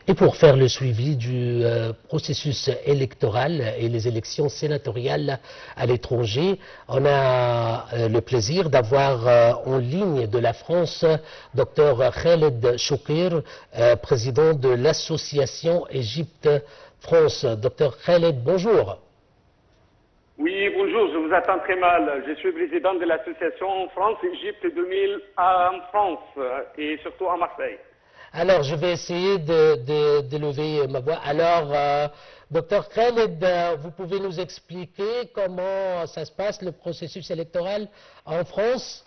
Et pour faire le suivi du processus électoral et les élections sénatoriales à l'étranger, on a le plaisir d'avoir en ligne de la France Dr Khaled Choukir, président de l'association Égypte-France. Dr Khaled, bonjour. Oui, bonjour, je vous attends très mal. Je suis président de l'association France-Égypte 2000 en France et surtout à Marseille. Alors, je vais essayer de lever ma voix. Alors, Dr Khaled, vous pouvez nous expliquer comment ça se passe, le processus électoral en France?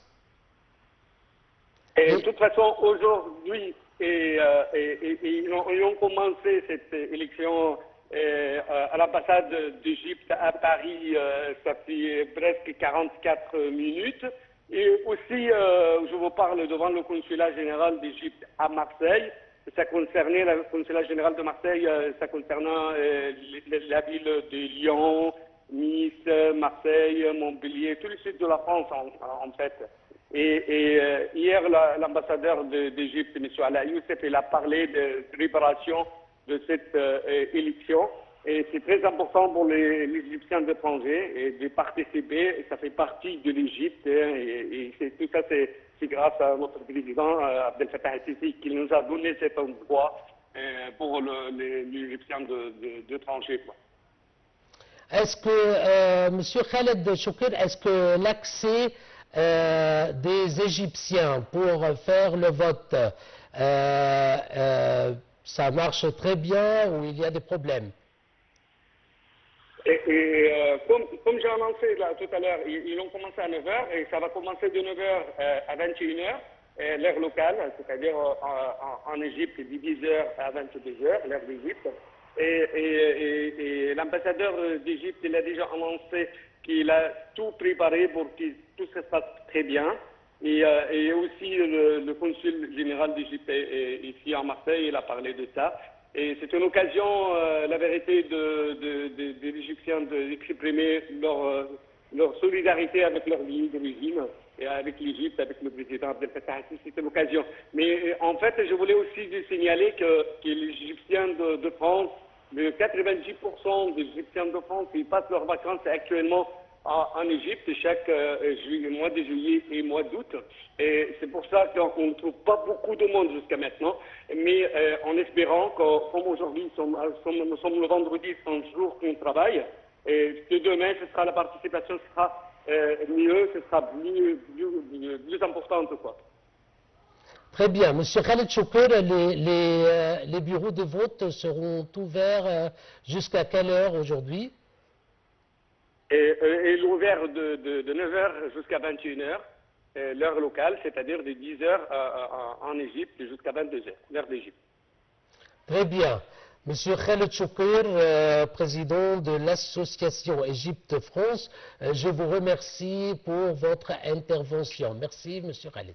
Et de toute façon, aujourd'hui, ils ont commencé cette élection à l'ambassade d'Égypte à Paris, ça fait presque 44 minutes. Et aussi, je vous parle devant le consulat général d'Égypte à Marseille. Ça concernait le consulat général de Marseille, ça concernant la ville de Lyon, Nice, Marseille, Montpellier, tout le sud de la France en fait. Et hier, l'ambassadeur d'Égypte, M. Ala Youssef, il a parlé de préparation de cette élection. Et c'est très important pour les Égyptiens d'étrangers de participer. Ça fait partie de l'Égypte. Et tout ça, c'est grâce à notre président, Abdel Fattah el-Sisi, qui nous a donné cet endroit pour les Égyptiens d'étrangers. Est-ce que, M. Khaled Choukir, est-ce que l'accès des Égyptiens pour faire le vote, ça marche très bien ou il y a des problèmes? Comme j'ai annoncé là, tout à l'heure, ils ont commencé à 9h et ça va commencer de 9h à 21h, l'heure locale, c'est-à-dire en Égypte, de 10h à 22h, l'heure d'Égypte. Et l'ambassadeur d'Égypte, il a déjà annoncé qu'il a tout préparé pour que tout se passe très bien. Et aussi le consul général d'Égypte ici à Marseille, il a parlé de ça. Et c'est une occasion, la vérité, des Égyptiens d'exprimer leur solidarité avec leur pays d'origine et avec l'Égypte, avec le président Abdel Fattah el-Sisi. C'est une occasion. Mais en fait, je voulais aussi signaler que les Égyptiens de France, le 90% des Égyptiens de France, ils passent leurs vacances actuellement en Égypte chaque mois de juillet et mois d'août. Et c'est pour ça qu'on ne trouve pas beaucoup de monde jusqu'à maintenant. Mais en espérant que, comme aujourd'hui, nous sommes le vendredi, c'est un jour qu'on travaille, et que demain, la participation sera mieux, ce sera plus importante, quoi. Très bien. Monsieur Khaled Choukir, les bureaux de vote seront ouverts jusqu'à quelle heure aujourd'hui? Et ouvert de 9h jusqu'à 21h, l'heure locale, c'est-à-dire de 10h en Égypte jusqu'à 22h, l'heure d'Égypte. Très bien. Monsieur Khaled Choukir, président de l'association Égypte-France, je vous remercie pour votre intervention. Merci, Monsieur Khaled.